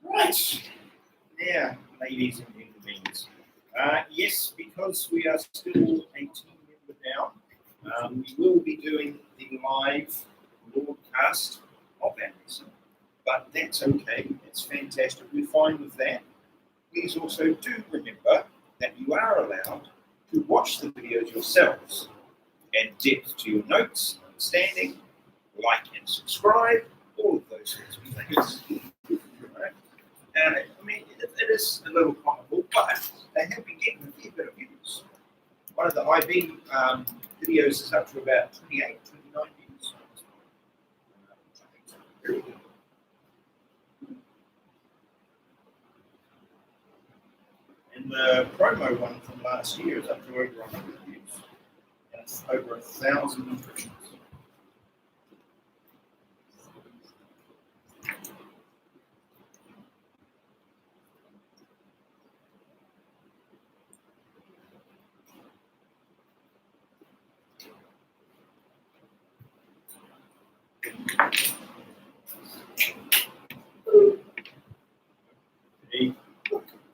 Right. Now, ladies and gentlemen, yes, because we are still a team member now, we will be doing the live broadcast of that lesson. But that's okay. It's fantastic. We're fine with that. Please also do remember that you are allowed to watch the videos yourselves, add depth to your notes, understanding, like and subscribe, all of those sorts of things. Right? I mean, it is a little comical, but they have been getting a fair bit of views. One of the IB videos is up to about 28, 29 views. Very good. And the promo one from last year is up to over 100 views. And it's over 1,000 impressions.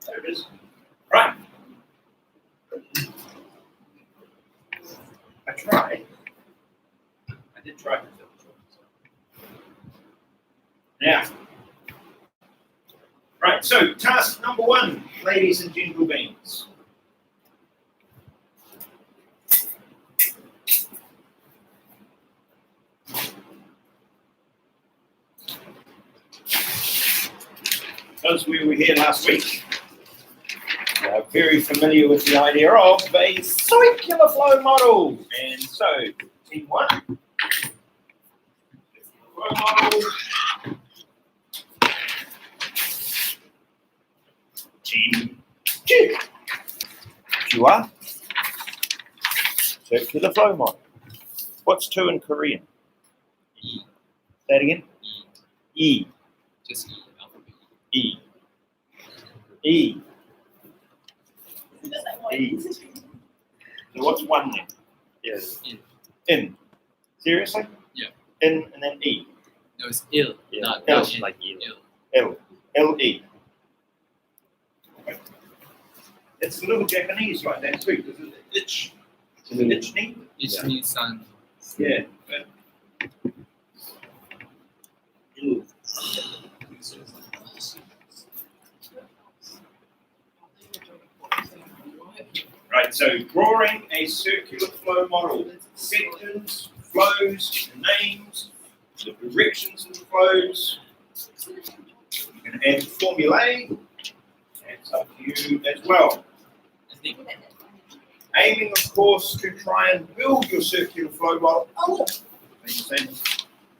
There it is. Right. I tried. I did try to fill it. Now. Right, so task number 1, ladies and gentlemen. Those we were here last week are very familiar with the idea of a circular flow model. And so, team 1, flow model. Team 2, Chua, circular flow model. What's 2 in Korean? E. Say that again? E. Just E. Alphabet. E. E. E. So what's 1 then? Yes. In. Seriously? Yeah. In and then E. No, it's ill. Yeah. Not Ill. in. Like ill. L. L-E. It's a little Japanese like that too, because it's itch knee. It means sun. Yeah. Ew. Right, so drawing a circular flow model. Sections, flows, names, the directions of the flows. You can add formulae. It's up to you as well. I think. Aiming, of course, to try and build your circular flow model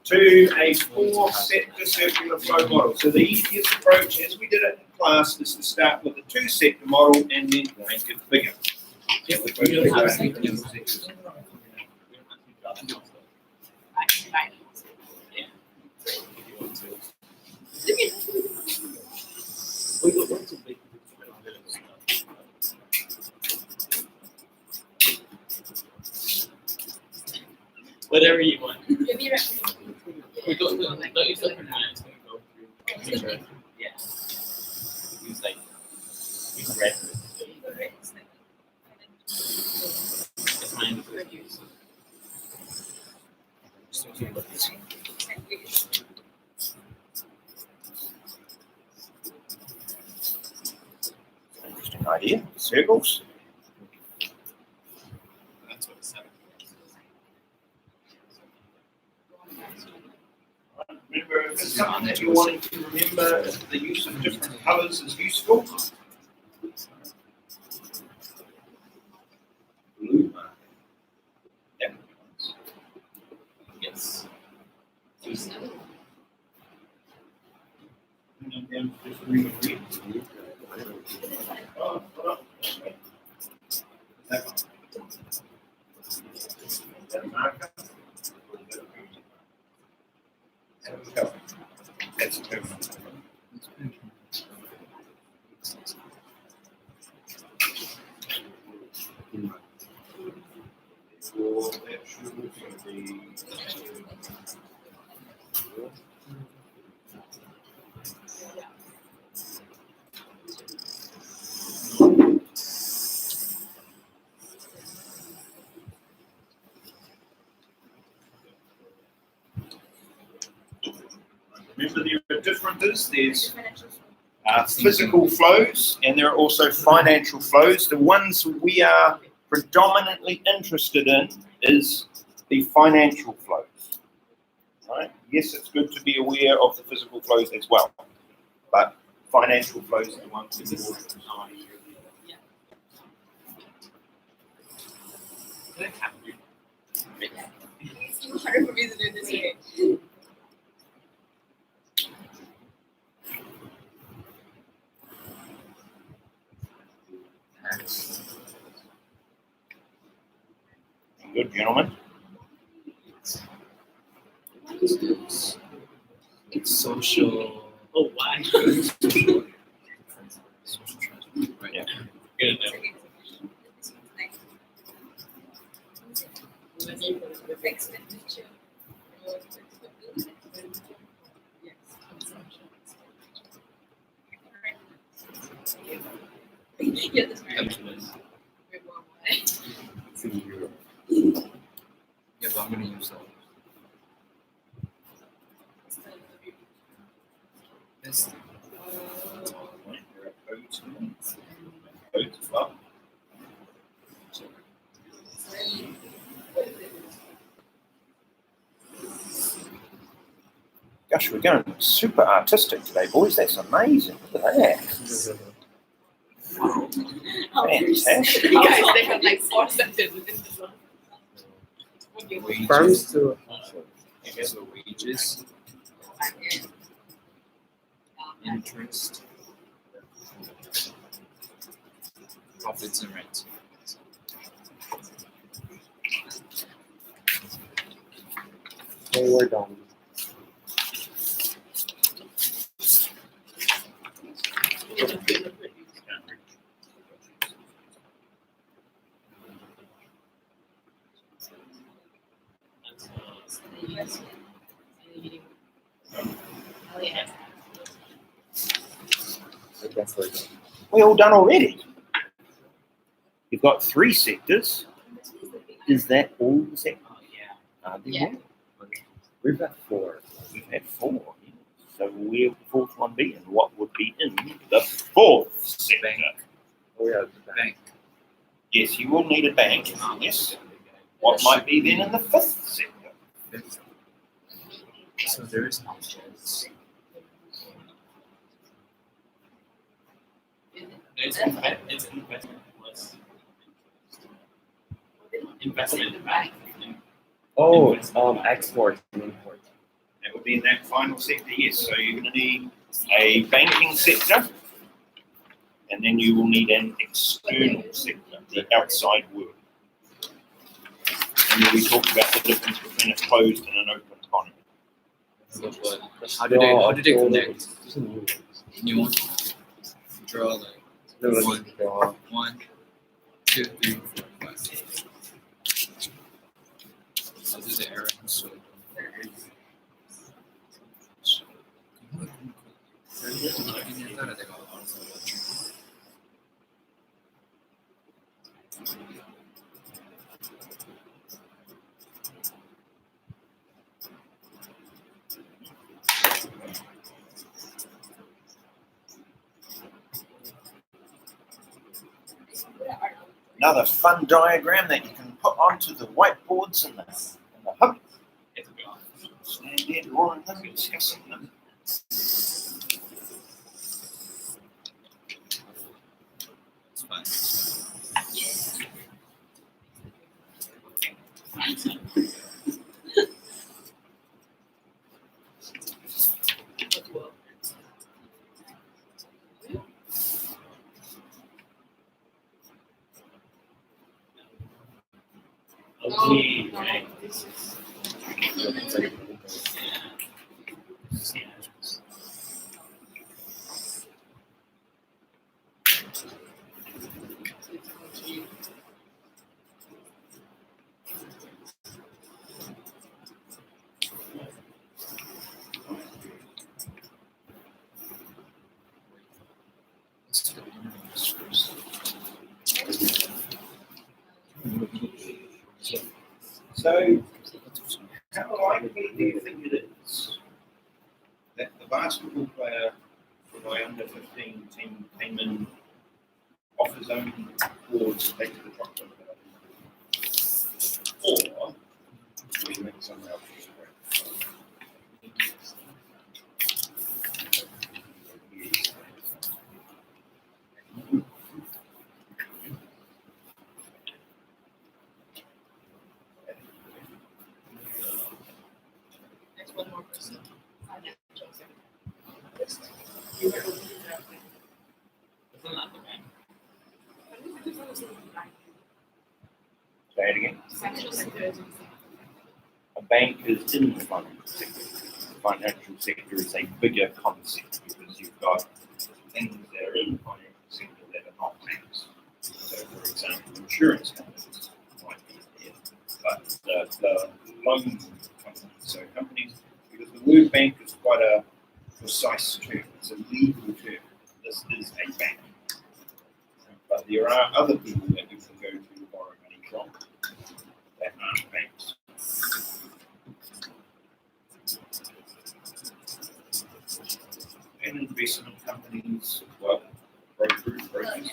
to a 4-sector circular flow model. So the easiest approach, as we did it in class, is to start with a 2-sector model and then make it bigger. Whatever you want. We don't use the command. It's going to go through. Yeah. Use red. It's mine. Interesting idea. Circles. That's what it's said. Remember, if it's something that you're wanting to remember, the use of different colours is useful. Blue marker. Yeah. Yes. And then just read it. Oh, hold on. Okay. That one. That marker. There we go. That's perfect. So that should be Remember, there are differences. There's physical flows, and there are also financial flows. The ones we are predominantly interested in is the financial flows. Right? Yes, it's good to be aware of the physical flows as well, but financial flows are the ones we more It's harder for me to do this way. Good, gentlemen. It's social. Oh, why? Yeah. Good. Expenditure. Yeah, that's right. It's in Europe. Yeah, but I'm gonna use that. This Codes as well. Gosh, we're going super artistic today, boys. That's amazing. Look at that. Fantastic. You guys, they have like 4 sentences within this one. wages. Firms to I guess the wages, interest, profits and rent. we're done. Oh, yeah. I guess we're done. We're all done already. You've got 3 sectors. Is that all the sectors? Oh, yeah. Are there Yeah. more? We've got 4. We've had 4. So where would the 4th one be, and what would be in the 4th sector? Bank. Oh yeah, Bank. Yes, you will need a bank. Yes. What might be then in the 5th sector? So there is options. It's investment plus investment back. Oh, export and import. That would be in that final sector, yes. So you're going to need a banking sector, and then you will need an external sector, the outside world. And then we talked about the difference between a closed and an open economy. How do they connect? There's a new one. New one. Draw like No, let's One. draw. 1, 2, 3, 4, 5. I'll do the arrow. So. Another fun diagram that you can put onto the whiteboards in the hub. Stand there drawing them, discussing them. Okay, right. So, how likely do you think it is that basketball player for my under 15 team came in off his own board to take to the chocolate. Or we make someone else Next one more person. Isn't that the bank? Say it again. Financial sector. A bank is in the financial sector. The financial sector is a bigger concept because you've got things that are in the financial sector that are not banks. So, for example, insurance companies might be there, but the loan companies, so companies, because the word bank is quite a precise term, it's a legal term. This is a bank. But there are other people that you can go to borrow money from that aren't banks. And investment companies, well, brokers.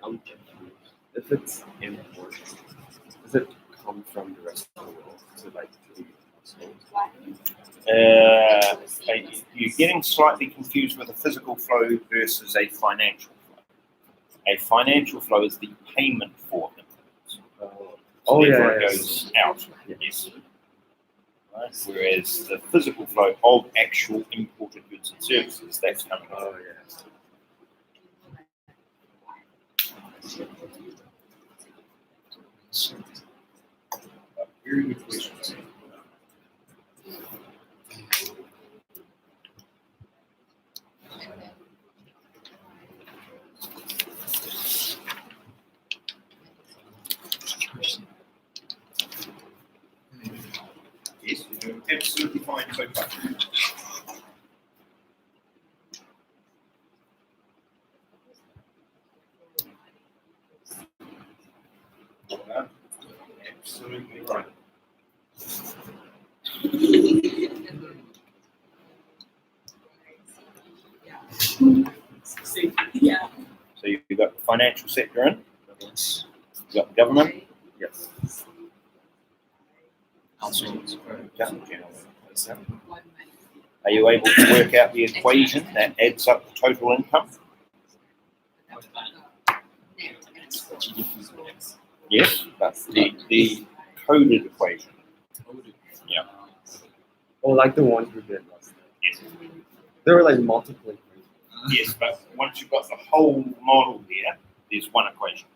I'm confused. If it's import, does it come from the rest of the world? Is it like to You're getting slightly confused with a physical flow versus a financial flow. A financial flow is the payment for inputs. Therefore, it goes out. Yes. Right. Whereas the physical flow of actual imported goods and services, that's coming out. Oh, yes. Very good question. Yes, you're doing absolutely fine so far. Absolutely right. Yeah. So you've got the financial sector in, you've got government, Yes. households, Are you able to work out the equation that adds up the total income? Yes, that's the coded equation. Yeah. Oh, like the ones we did last time. Yes. There were like multiple equations. Yes, but once you've got the whole model there, there's one equation.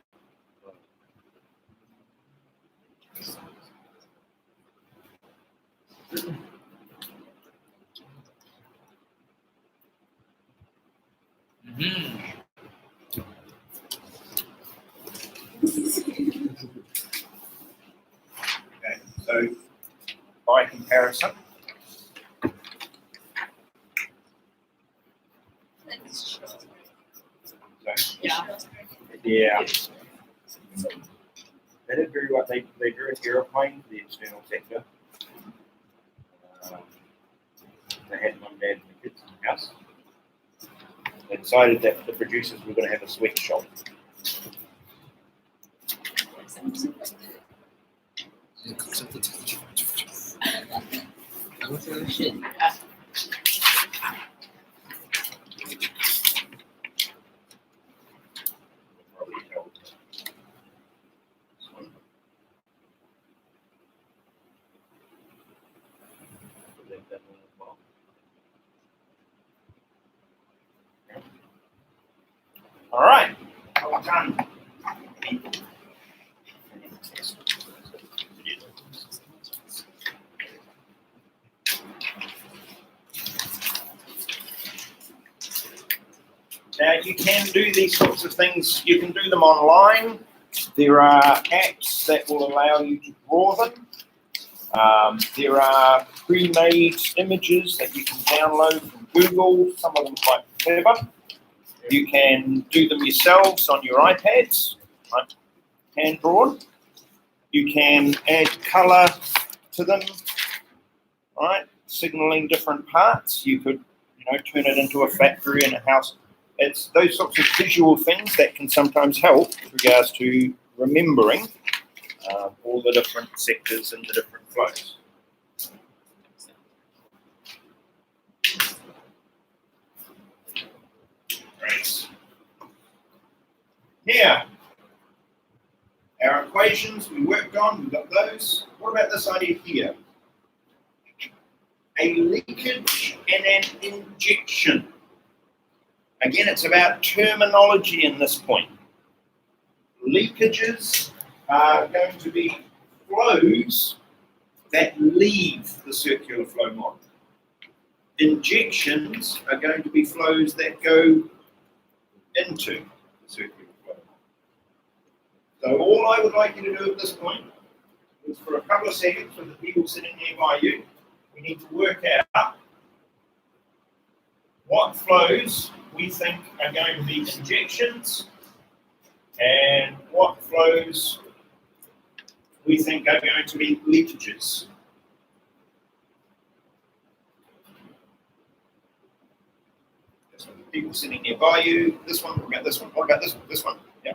Okay, so by comparison, yeah, they did very well. They drew an aeroplane for the external sector. They had one and dad and the kids in the house. They decided that the producers were going to have a sweatshop. Shit. Probably held this one. Leave that one as well. All right. Well done. Now you can do these sorts of things. You can do them online. There are apps that will allow you to draw them. There are pre-made images that you can download from Google. Some of them quite clever. You can do them yourselves on your iPads, right? Hand drawn. You can add colour to them, right? Signaling different parts. You could, turn it into a factory and a house. It's those sorts of visual things that can sometimes help with regards to remembering all the different sectors and the different flows. Great. Here, our equations we worked on, we've got those. What about this idea here? A leakage and an injection. Again, it's about terminology in this point. Leakages are going to be flows that leave the circular flow model. Injections are going to be flows that go into the circular flow model. So all I would like you to do at this point is for a couple of seconds with the people sitting nearby you, we need to work out what flows we think are going to be injections and what flows we think are going to be leakages. So people sitting nearby you, this one, what about this one, what about this one, this one? Yeah.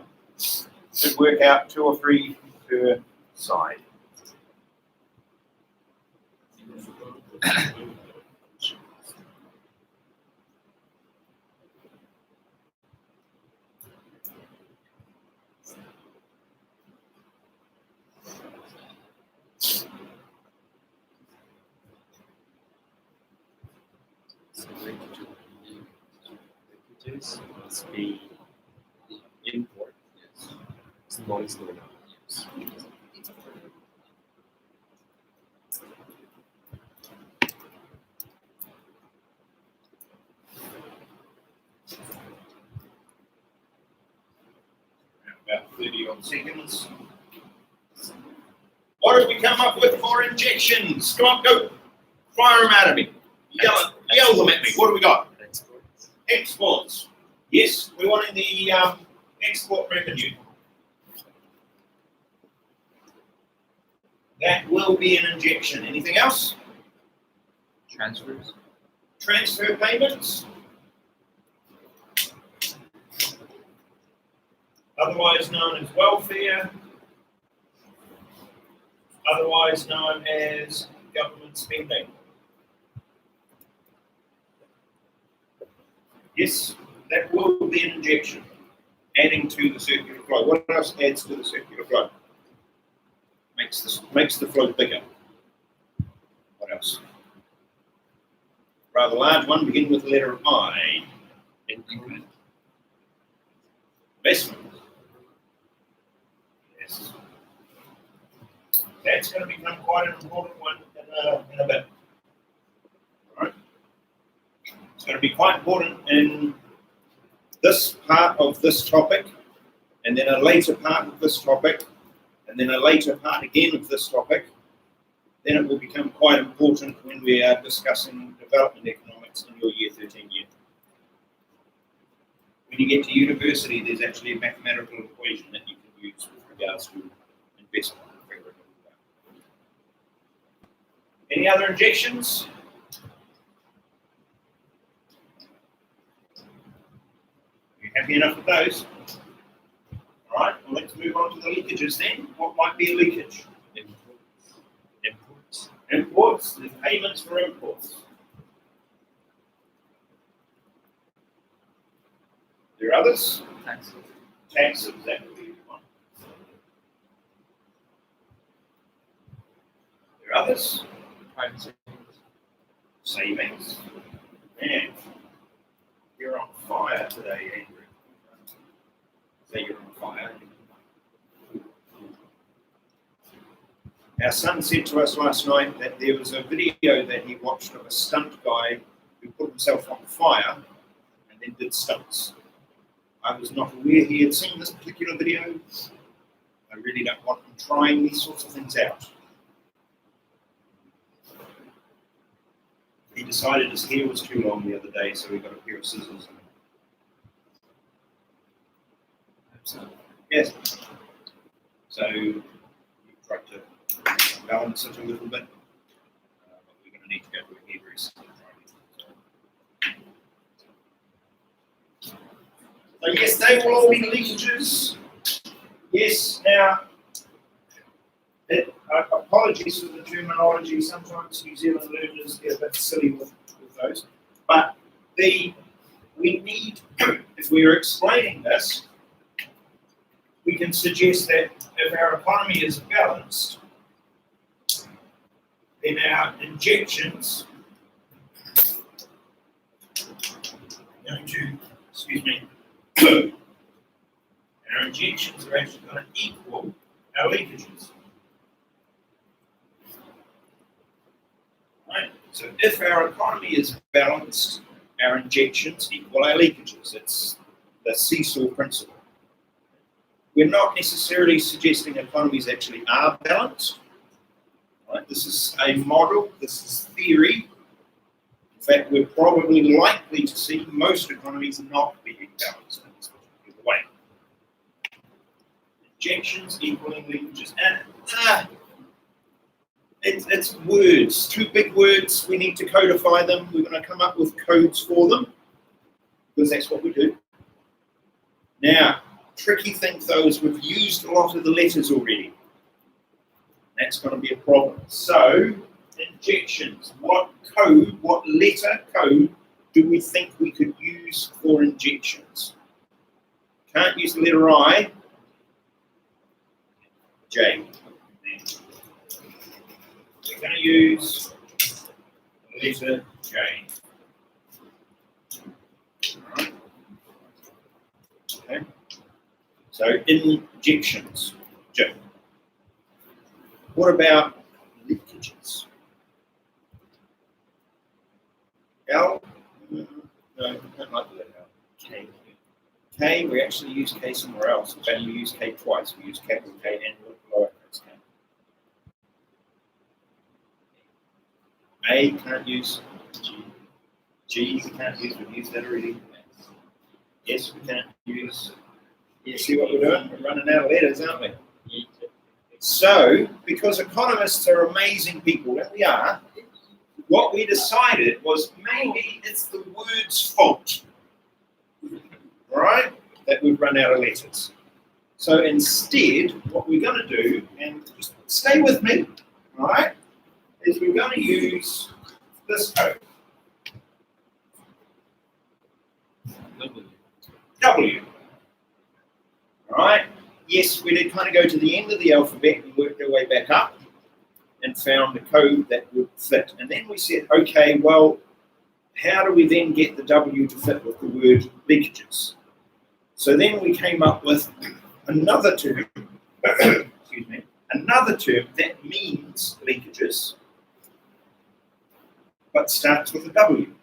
Should work out 2 or 3 per side. So linkages must be import. Yes. As long as they're not used. About 30 odd seconds. What have we come up with for injections? Come on, go. Fire them out of me. Yell them at me. What do we got? Exports. Exports. Yes, we're wanting the export revenue. That will be an injection. Anything else? Transfers. Transfer payments. Otherwise known as welfare. Otherwise known as government spending. Yes, that will be an injection, adding to the circular flow. What else adds to the circular flow? Makes the flow bigger. What else? Rather large one, begin with the letter I. Increment. Investment. Yes. That's going to become quite an important one in a bit. All right. It's going to be quite important in this part of this topic, and then a later part of this topic, and then a later part again of this topic. Then it will become quite important when we are discussing development economics in your year 13 year. When you get to university, there's actually a mathematical equation that you can use with regards to investment. Any other injections? Happy enough with those? All right, well, let's move on to the leakages then. What might be a leakage? Imports. Imports, the payments for imports. There are others? Taxes. Taxes, that would be one. There are others? Private savings. Savings. Man, you're on fire today, Andrew. Say you're on fire. Our son said to us last night that there was a video that he watched of a stunt guy who put himself on fire and then did stunts. I was not aware he had seen this particular video. I really don't want him trying these sorts of things out. He decided his hair was too long the other day, so he got a pair of scissors. Yes. So we tried to balance it a little bit, but we're going to need to go to a hairdresser. So yes, they will all be leakages. Yes, now, apologies for the terminology. Sometimes New Zealand learners get a bit silly with those. But we need, if we are explaining this, we can suggest that if our economy is balanced, then our injections are going to, excuse me, our injections are actually going to equal our leakages. Right? So if our economy is balanced, our injections equal our leakages. It's the seesaw principle. We're not necessarily suggesting economies actually are balanced. Right? This is a model, this is theory. In fact, we're probably likely to see most economies not being balanced in this particular way. Injections equaling leakages. And it's words, two big words. We need to codify them. We're going to come up with codes for them because that's what we do. Now, tricky thing though is we've used a lot of the letters already. That's going to be a problem. So, injections. What code, what letter code do we think we could use for injections? Can't use the letter I. J. We're going to use the letter J. All right. Okay. So injections. J. What about leakages? L? No, I don't like the letter L. K. K, we actually use K somewhere else. In fact, we use K twice. We use capital K and lowercase k. A, can't use G. G, we can't use. We've used that already. Yes, we can't use. You see what we're doing? We're running out of letters, aren't we? So, because economists are amazing people, and we are, what we decided was maybe it's the word's fault. All right? That we've run out of letters. So instead, what we're going to do, and just stay with me, all right, is we're going to use this code. W. All right? Yes, we did kind of go to the end of the alphabet and worked our way back up and found the code that would fit. And then we said, okay, well, how do we then get the W to fit with the word leakages? So then we came up with another term, excuse me, another term that means leakages, but starts with a W.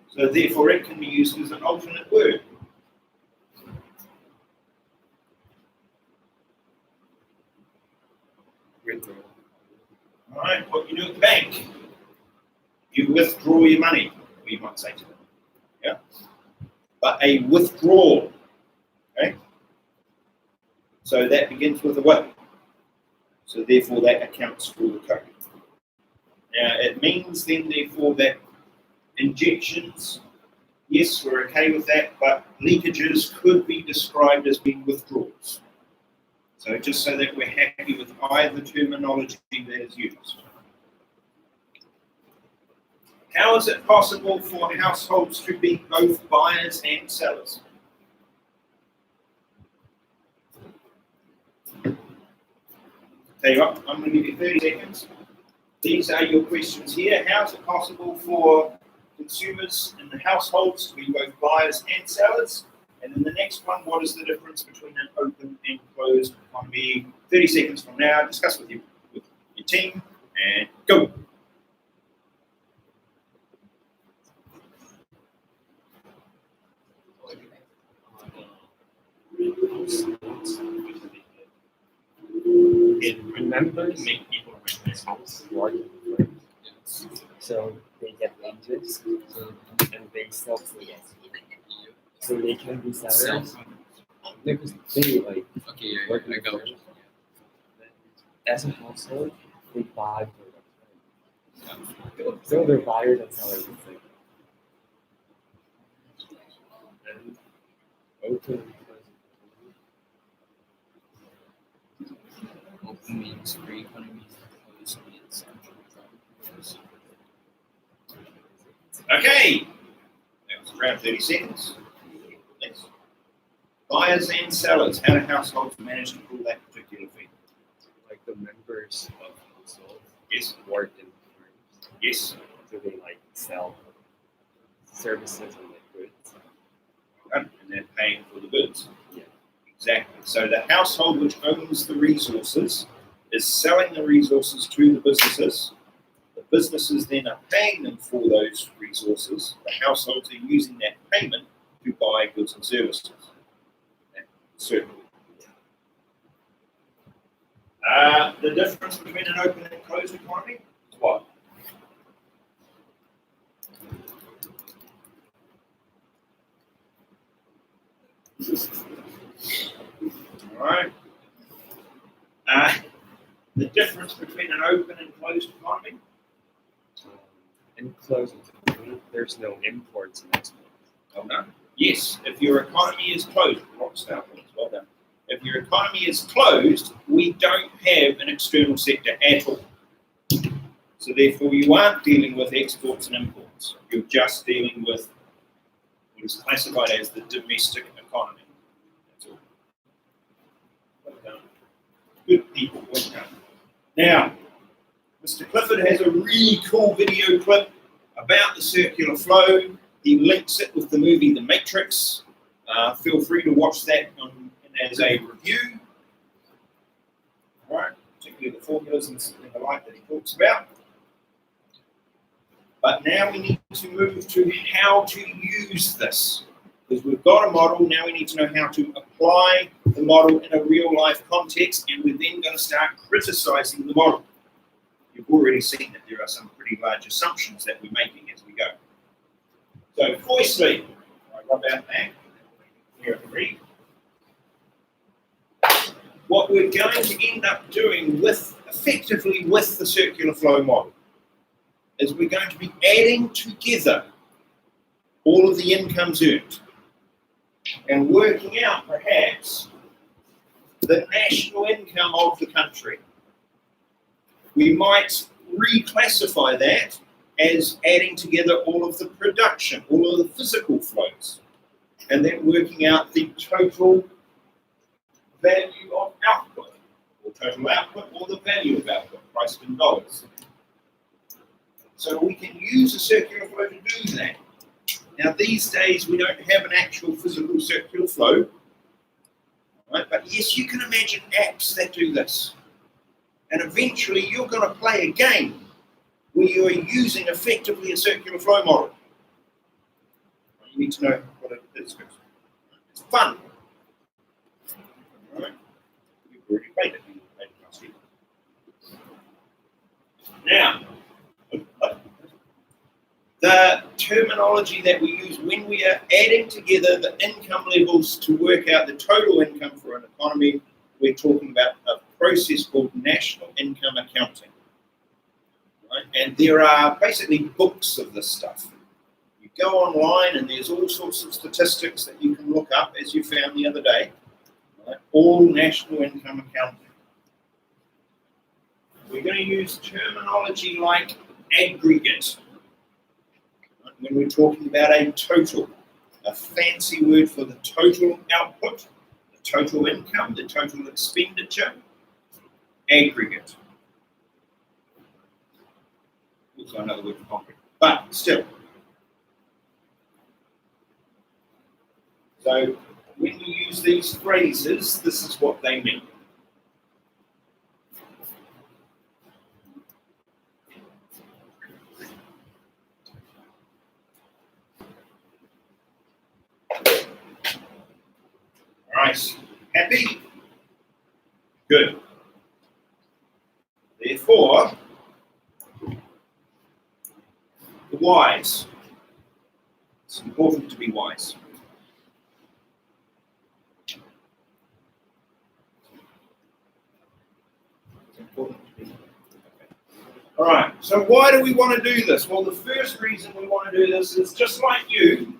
So therefore it can be used as an alternate word. All right, what you do at the bank, you withdraw your money, we might say to them. Yeah? But a withdrawal, okay? So that begins with a W. So therefore that accounts for the code. Now it means then therefore that injections Yes, we're okay with that, but leakages could be described as being withdrawals. So just so that we're happy with either terminology that is used. How is it possible for households to be both buyers and sellers? Tell you what, I'm going to give you 30 seconds. These are your questions here. How is it possible for consumers in the households to be both buyers and sellers? And then the next one, what is the difference between an open and closed economy? 30 seconds from now, discuss with your team, and go. It remembers Make people recognize house larger than firms. So they get wages and they sell to it. So they can be sellers. Because they like Okay, yeah, work I got in as a household, they buy products. So they're buyers and sellers. It's like, and open open means free economy, closed means controlled. Okay, that was around 30 seconds. Next. Buyers and sellers. How do households manage to pull that particular fee? like the members of households Yes, work in firms. yes. So they like sell services and like goods. And they're paying for the goods. Yeah. Exactly. So the household which owns the resources is selling the resources to the businesses. The businesses then are paying them for those resources. The households are using that payment to buy goods and services. Certainly. The difference between an open and closed economy is what? All right. The difference between an open and closed economy? In closed economy, there's no imports and exports. Oh, no. Yes, if your economy is closed, well done. If your economy is closed, we don't have an external sector at all. So therefore, you aren't dealing with exports and imports. You're just dealing with what is classified as the domestic economy. That's all. Well done. Good people, well done. Now, Mr. Clifford has a really cool video clip about the circular flow. He links it with the movie The Matrix. Feel free to watch that as a review. All right, particularly the formulas and the like that he talks about. But now we need to move to how to use this. Because we've got a model, now we need to know how to apply the model in a real life context, and we're then going to start criticizing the model. You've already seen that there are some pretty large assumptions that we're making as we go. So, firstly, I got that back. Here I can read. What we're going to end up doing effectively with the circular flow model is we're going to be adding together all of the incomes earned and working out perhaps the national income of the country. We might reclassify that as adding together all of the production, all of the physical flows, and then working out the total value of output, or total output, or the value of output, priced in dollars. So we can use a circular flow to do that. Now these days we don't have an actual physical circular flow, right? But yes, you can imagine apps that do this. And eventually you're going to play a game where you are using effectively a circular flow model. You need to know what it is. It's fun. All right. You've already played it. Now, the terminology that we use when we are adding together the income levels to work out the total income for an economy, we're talking about a process called national income accounting. Right? And there are basically books of this stuff. You go online and there's all sorts of statistics that you can look up, as you found the other day. Right? All national income accounting. We're going to use terminology like aggregate. Right? When we're talking about a total, a fancy word for the total output, the total income, the total expenditure, aggregate. Also another word for concrete, but still. So when you use these phrases, this is what they mean. All right, happy? Good. Therefore, the whys. It's important to be wise. It's important to be. All right, so why do we want to do this? Well, the first reason we want to do this is just like you,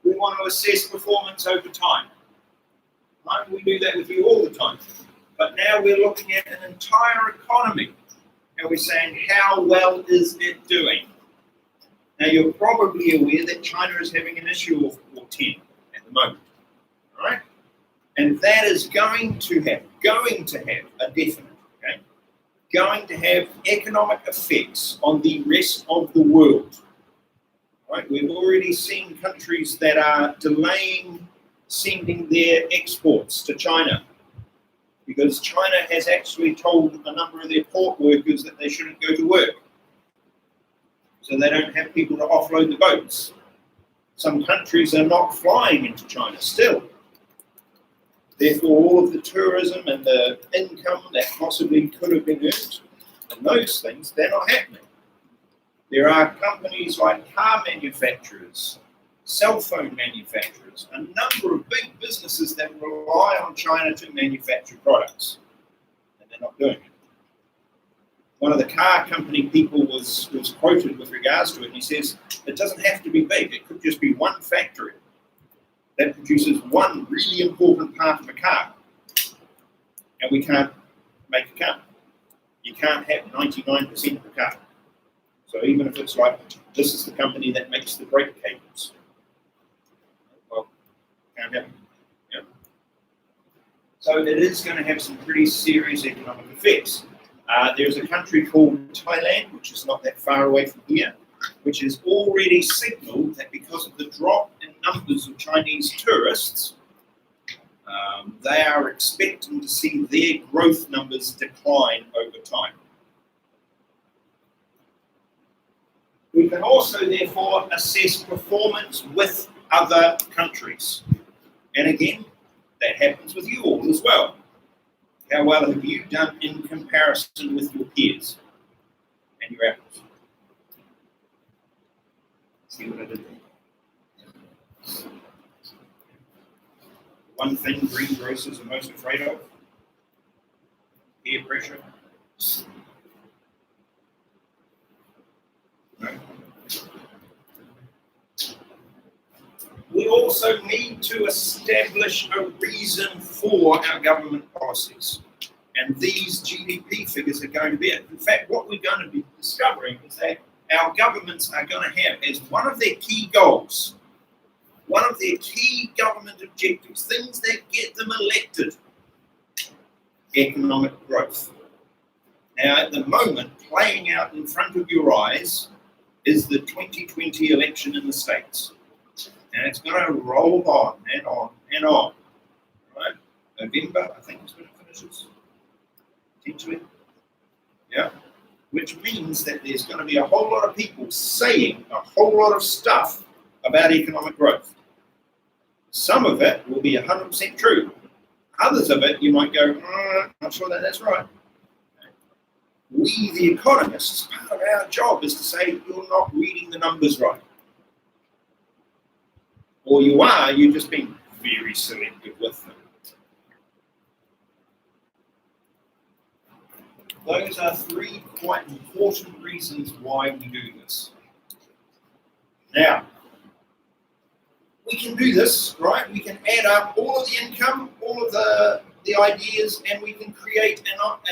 we want to assess performance over time. Right? We do that with you all the time. But now we're looking at an entire economy and we're saying, how well is it doing? Now, you're probably aware that China is having an issue of 10 at the moment. All right? And that is going to have a definite, okay? Going to have economic effects on the rest of the world. Right? We've already seen countries that are delaying sending their exports to China because China has actually told a number of their port workers that they shouldn't go to work. So they don't have people to offload the boats. Some countries are not flying into China still. Therefore, all of the tourism and the income that possibly could have been earned and those things, they're not happening. There are companies like car manufacturers, cell phone manufacturers, a number of big businesses that rely on China to manufacture products, and they're not doing it. One of the car company people was quoted with regards to it, and he says, it doesn't have to be big, it could just be one factory that produces one really important part of a car, and we can't make a car. You can't have 99% of the car. So even if it's like, this is the company that makes the brake cables, well, can't have it. Yeah. So it is going to have some pretty serious economic effects. There's a country called Thailand, which is not that far away from here, which has already signaled that because of the drop in numbers of Chinese tourists, they are expecting to see their growth numbers decline over time. We can also, therefore, assess performance with other countries. And again, that happens with you all as well. How well have you done in comparison with your peers and your apples? See what I did there? One thing greengrocers are most afraid of? Peer pressure. No. We also need to establish a reason for our government policies. And these GDP figures are going to be it. In fact, what we're going to be discovering is that our governments are going to have as one of their key goals, one of their key government objectives, things that get them elected, economic growth. Now, at the moment, playing out in front of your eyes is the 2020 election in the States. And it's going to roll on and on and on. Right? November, I think is when it finishes. Potentially. Yeah. Which means that there's going to be a whole lot of people saying a whole lot of stuff about economic growth. Some of it will be 100% true. Others of it, you might go, not sure that that's right. We, the economists, part of our job is to say, you're not reading the numbers right. Or you are, you're just being very selective with them. Those are three quite important reasons why we do this. Now, we can do this, right? We can add up all of the income, all of the ideas, and we can create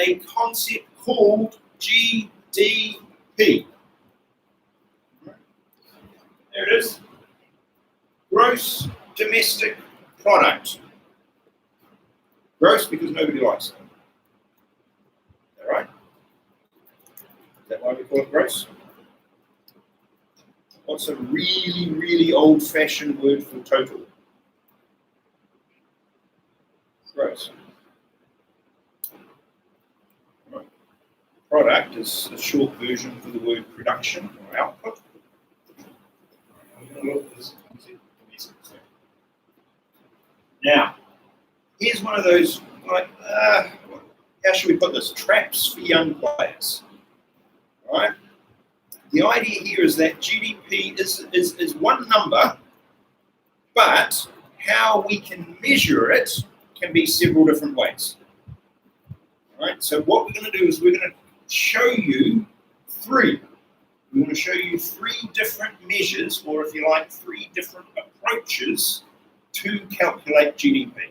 a concept called GDP. There it is. Gross domestic product. Gross because nobody likes it. Is that right? Is that why we call it gross? What's a really, really old-fashioned word for total? Gross. Right. Product is a short version for the word production or output. Now, here's one of those, like, how should we put this? Traps for young players. Right? The idea here is that GDP is one number, but how we can measure it can be several different ways. Right? So what we're going to do is we're going to show you three. We want to show you three different measures, or if you like, three different approaches to calculate GDP.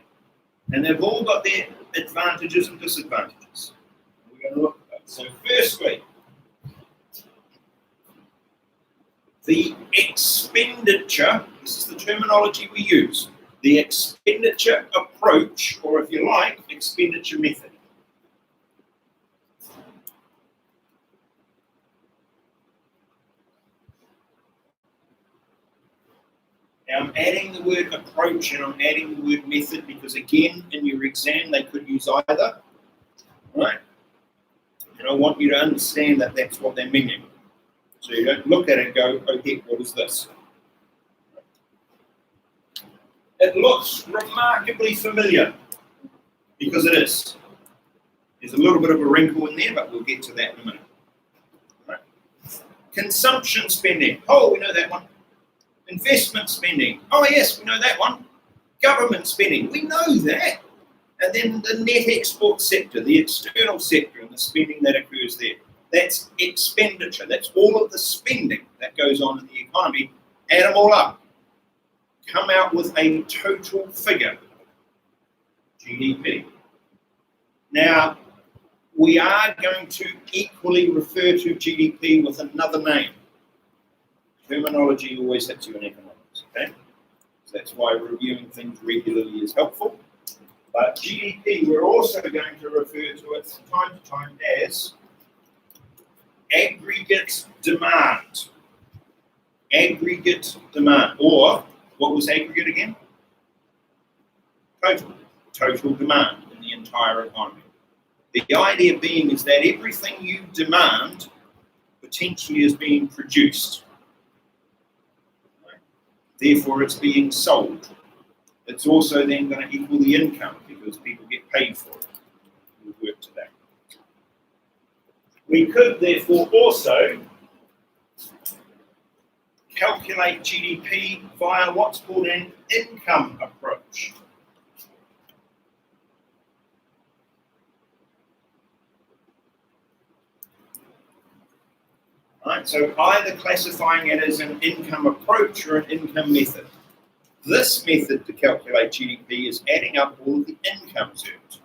And they've all got their advantages and disadvantages. We're going to look at that. So firstly, the expenditure, this is the terminology we use, the expenditure approach, or if you like, expenditure method. Now I'm adding the word approach and I'm adding the word method because again, in your exam, they could use either, right? And I want you to understand that that's what they're meaning. So you don't look at it and go, oh heck, what is this? It looks remarkably familiar because it is. There's a little bit of a wrinkle in there, but we'll get to that in a minute. Right. Consumption spending. Oh, we know that one. Investment spending. Oh yes, we know that one. Government spending. We know that. And then the net export sector, the external sector, and the spending that occurs there. That's expenditure. That's all of the spending that goes on in the economy. Add them all up. Come out with a total figure. GDP. Now, we are going to equally refer to GDP with another name. Terminology always hits you in economics, okay? So that's why reviewing things regularly is helpful. But GDP, we're also going to refer to it from time to time as aggregate demand. Aggregate demand. Or, what was aggregate again? Total. Total demand in the entire economy. The idea being is that everything you demand potentially is being produced. Therefore, it's being sold. It's also then going to equal the income because people get paid for it. We'll work to that. We could therefore also calculate GDP via what's called an income approach. Right, so either classifying it as an income approach or an income method. This method to calculate GDP is adding up all of the incomes earned.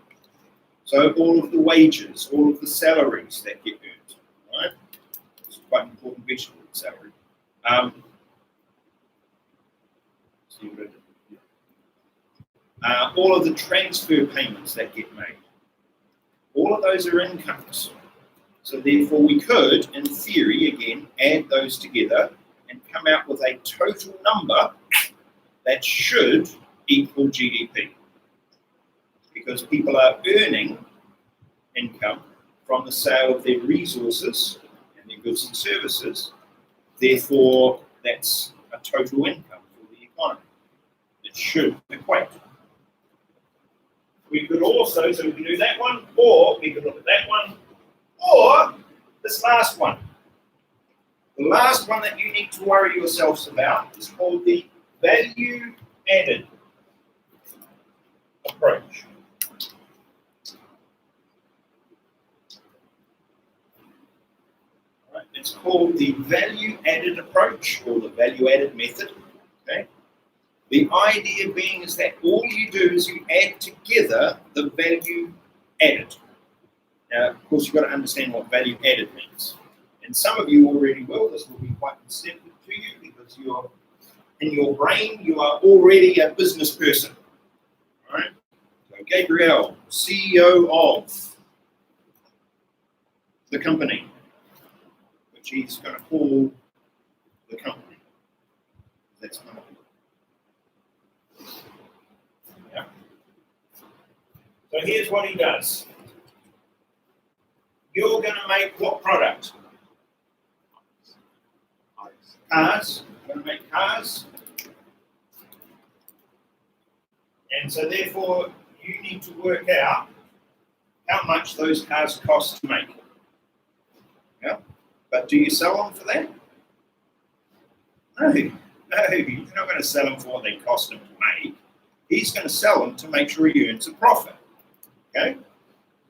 So all of the wages, all of the salaries that get earned. Right? It's quite an important question, salary. All of the transfer payments that get made. All of those are incomes. So therefore we could, in theory, again, add those together and come out with a total number that should equal GDP. Because people are earning income from the sale of their resources and their goods and services. Therefore, that's a total income for the economy. It should equate. We could also, so we can do that one, or we could look at that one, or this last one. The last one that you need to worry yourselves about is called the value added approach. Right, it's called the value added approach or the value added method. Okay? The idea being is that all you do is you add together the value added. Now, of course, you've got to understand what value added means. And some of you already will. This will be quite perceptive to you because you're in your brain, you are already a business person. All right? So Gabriel, CEO of the company, which he's going to call the company. That's one of them. Yeah. So here's what he does. You're going to make what product? Cars. You're going to make cars. And so therefore, you need to work out how much those cars cost to make. Yeah. But do you sell them for that? No, you're not going to sell them for what they cost him to make. He's going to sell them to make sure he earns a profit. Okay?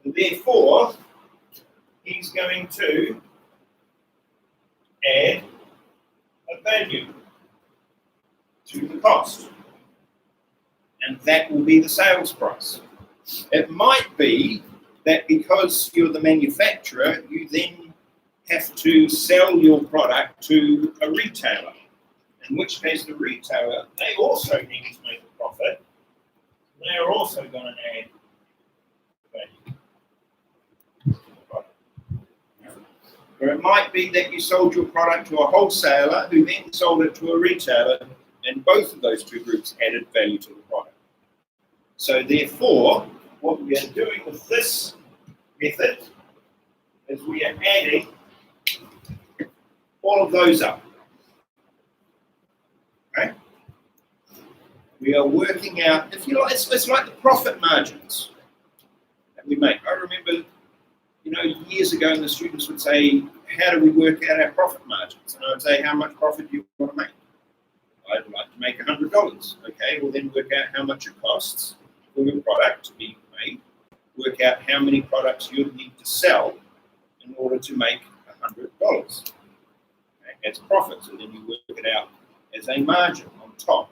And therefore, he's going to add a value to the cost. And that will be the sales price. It might be that because you're the manufacturer, you then have to sell your product to a retailer. In which case the retailer, they also need to make a profit. They are also going to add value to the product. Or it might be that you sold your product to a wholesaler who then sold it to a retailer, and both of those two groups added value to the product. So therefore, what we are doing with this method is we are adding all of those up. Okay? We are working out, if you like, it's like the profit margins that we make. I remember, years ago, and the students would say, how do we work out our profit margins? And I would say, how much profit do you want to make? I'd like to make $100. Okay, well then work out how much it costs for your product to be made. Work out how many products you need to sell in order to make $100. Okay, that's profit. So then you work it out as a margin on top.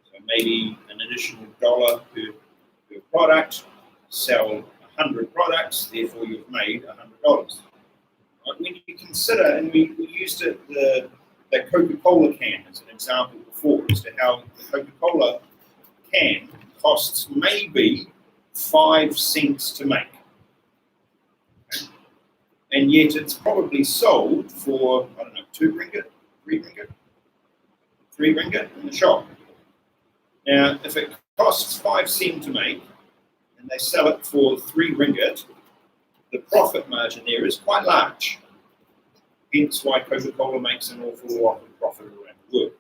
So maybe an additional $1 per product, sell 100 products, therefore you've made $100. Right? When you consider, and we used the Coca-Cola can as an example before, as to how the Coca-Cola can costs maybe 5 cents to make. Okay? And yet it's probably sold for, 2 ringgit, 3 ringgit, 3 ringgit in the shop. Now, if it costs 5 cents to make, and they sell it for 3 ringgit, the profit margin there is quite large. Hence why Coca-Cola makes an awful lot of profit around the world.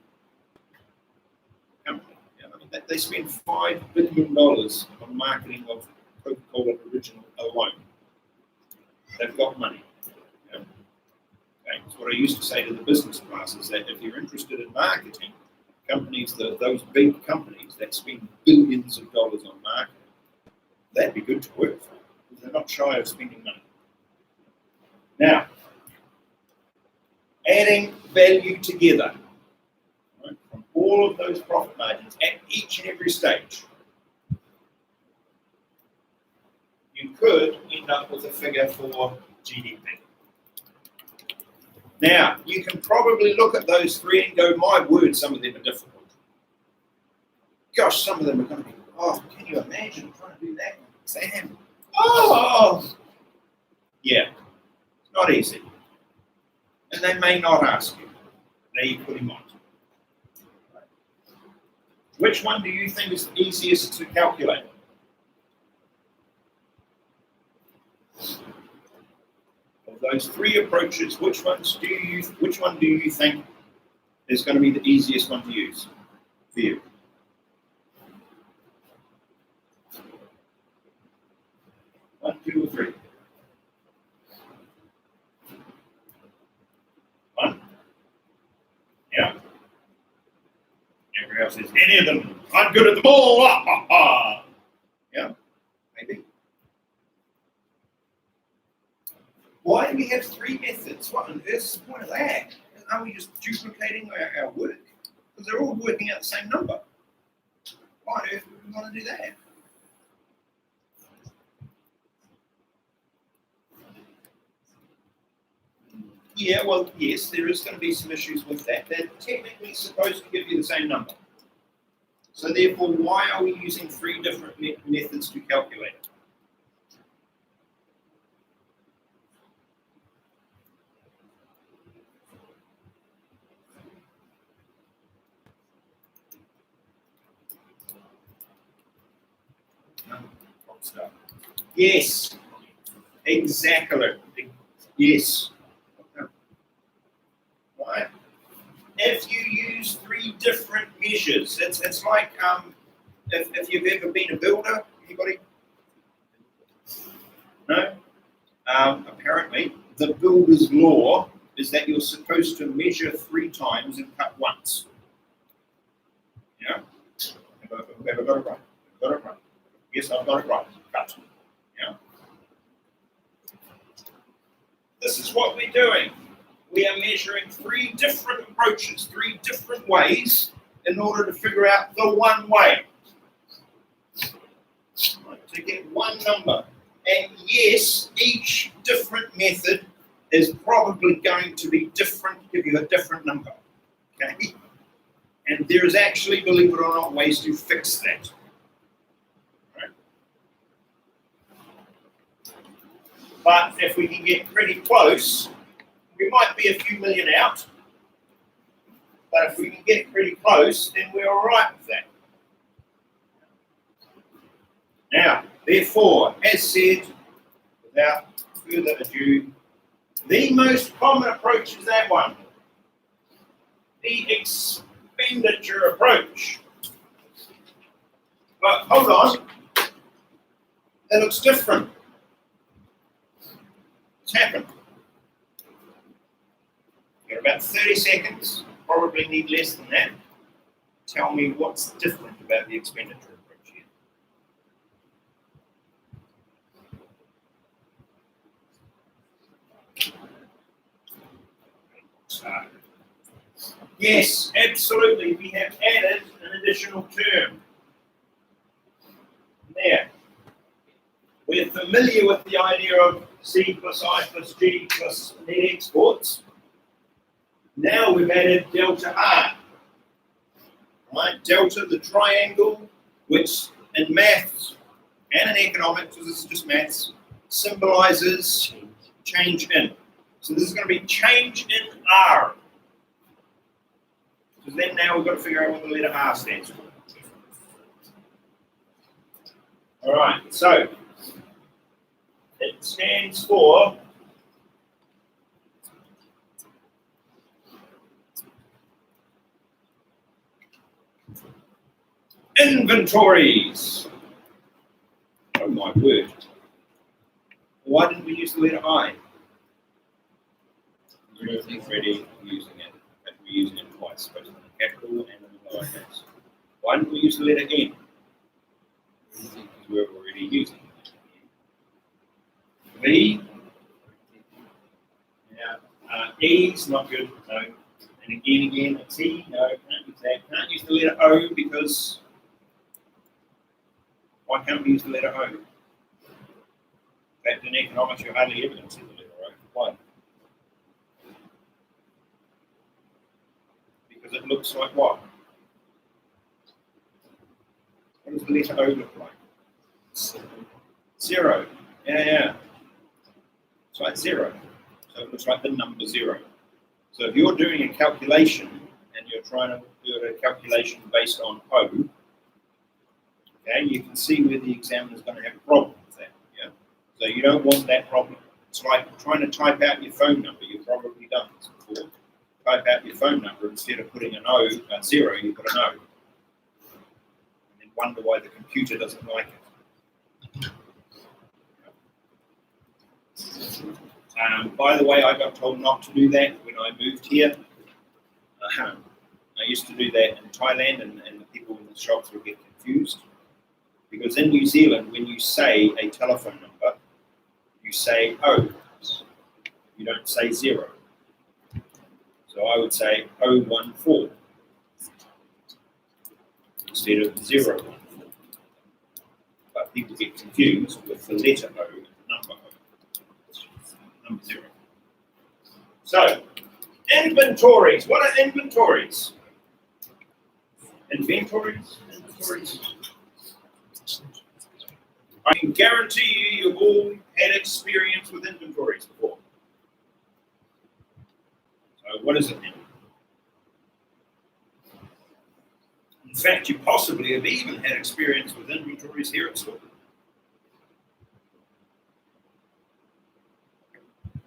They spend $5 billion on marketing of Coca-Cola Original alone. They've got money. Okay? That's what I used to say to the business class, is that if you're interested in marketing, companies, those big companies that spend billions of dollars on marketing, that'd be good to work for, because they're not shy of spending money. Now, adding value together, right, from all of those profit margins at each and every stage, you could end up with a figure for GDP. Now, you can probably look at those three and go, my word, some of them are difficult. Gosh, some of them are going to be, can you imagine trying to do that exam? Yeah, it's not easy. And they may not ask you. They equally might. Which one do you think is the easiest to calculate? Of those three approaches, which one do you think is going to be the easiest one to use for you? One, two, or three? One? Yeah. Everybody else says, any of them. I'm good at them all. Yeah, maybe. Why do we have three methods? What on earth's the point of that? Aren't we just duplicating our work? Because they're all working out the same number. Why on earth would we want to do that? Yeah, well, yes, there is going to be some issues with that. They're technically supposed to give you the same number. So therefore, why are we using 3 different methods to calculate it? Yes, exactly. Yes. Right. If you use 3 different measures, it's like if you've ever been a builder, anybody? No? Apparently, the builder's law is that you're supposed to measure 3 times and cut once. Yeah? Have I got it right? Got it right? Yes, I've got it right. Cut. Yeah? This is what we're doing. We are measuring 3 different approaches, 3 different ways in order to figure out the one way. Right, to get one number. And yes, each different method is probably going to be different, give you a different number. Okay? And there is actually, believe it or not, ways to fix that. Right? But if we can get pretty close, we might be a few million out. But if we can get pretty close, then we're all right with that. Now, therefore, as said, without further ado, the most common approach is that one, the expenditure approach. But hold on, that looks different. What's happened? You've got about 30 seconds, probably need less than that. Tell me what's different about the expenditure approach here. Yes, absolutely. We have added an additional term. There. We're familiar with the idea of C plus I plus G plus net exports. Now we've added delta R. Right? Delta, the triangle, which in maths and in economics, because this is just maths, symbolizes change in. So this is going to be change in R. Because then now we've got to figure out what the letter R stands for. All right, so it stands for inventories. Oh my word. Why didn't we use the letter I? We're already using it. We're using it twice, both in the capital and in the lowercase. Why didn't we use the letter N? Because we're already using it. V. Yeah. E's not good. No. And again, a T. No, can't use that. Can't use the letter O because why can't we use the letter O? In fact, in economics, you hardly ever see the letter O. Why? Because it looks like what? What does the letter O look like? 0. Yeah. It's like 0. So it looks like the number 0. So if you're doing a calculation and you're trying to do a calculation based on O, okay, you can see where the examiner is going to have a problem with that. Yeah. So you don't want that problem. It's like trying to type out your phone number. You've probably done this before. Type out your phone number instead of putting an O, a 0, you put an O. And then wonder why the computer doesn't like it. By the way, I got told not to do that when I moved here. I used to do that in Thailand, and the people in the shops would get confused. Because in New Zealand, when you say a telephone number, you say O. You don't say 0. So I would say 014. instead of 0.14. But people get confused with the letter O and the number O. Number 0. So, inventories. What are inventories? Inventories? Inventories. I can guarantee you you've all had experience with inventories before. So what is it then? In fact, you possibly have even had experience with inventories here at school.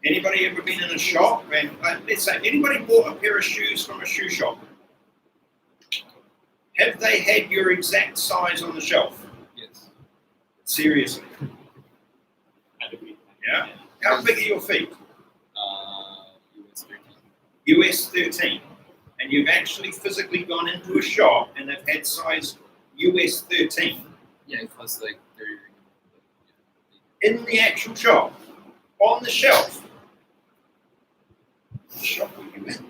Anybody ever been in a shop and let's say anybody bought a pair of shoes from a shoe shop? Have they had your exact size on the shelf? Yes. Seriously? Yeah? How big are your feet? US 13. US 13. And you've actually physically gone into a shop and they've had size US 13 Yeah, because like they're in the actual shop, on the shelf. What shop were you in?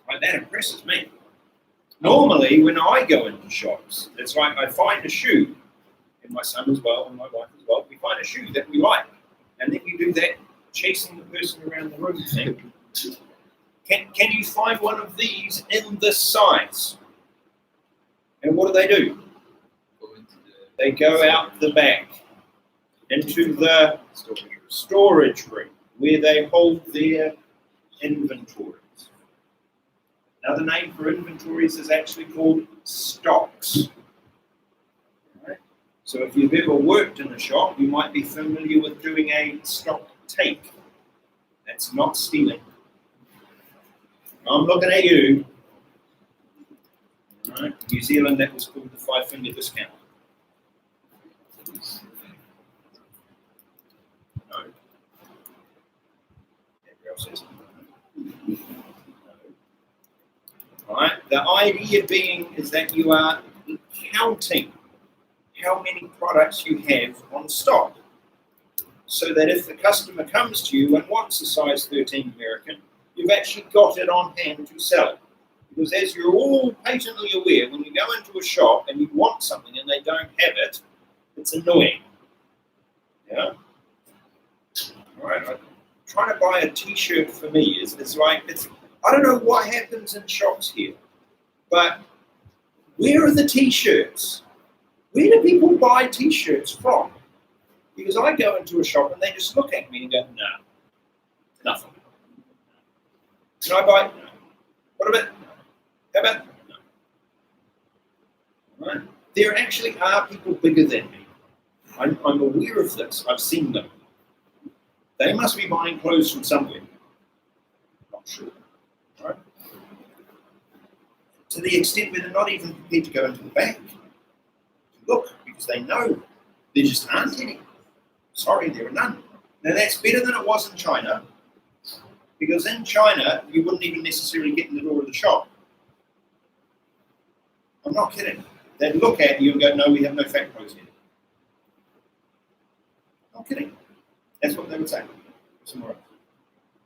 Like, that impresses me. Normally, when I go into shops, it's like I find a shoe, and my son as well, and my wife as well, we find a shoe that we like. And then you do that chasing the person around the room thing. Can you find one of these in this size? And what do? They go out the back into the storage room where they hold their inventories. Another name for inventories is actually called stocks. Right? So if you've ever worked in a shop, you might be familiar with doing a stock take. That's not stealing. I'm looking at you. All right. New Zealand, that was called the 5-finger discount. No. Gabriel says no. Right. The idea being is that you are counting how many products you have on stock, so that if the customer comes to you and wants a size 13 American, you've actually got it on hand to sell it. Because as you're all patently aware, when you go into a shop and you want something and they don't have it, it's annoying. Yeah. All right. Trying to buy a T-shirt for me is like it's. I don't know what happens in shops here, but where are the T-shirts? Where do people buy T-shirts from? Because I go into a shop and they just look at me and go, no, nothing. Can I buy? No. What about? How about? No. Right. There actually are people bigger than me. I'm aware of this. I've seen them. They must be buying clothes from somewhere. Not sure. Right? To the extent where they're not even prepared to go into the bank to look, because they know there just aren't any. Sorry, there are none. Now that's better than it was in China, because in China you wouldn't even necessarily get in the door of the shop. I'm not kidding. They'd look at you and go, no, we have no fat clothes here. Not kidding. That's what they would say. Somewhere else.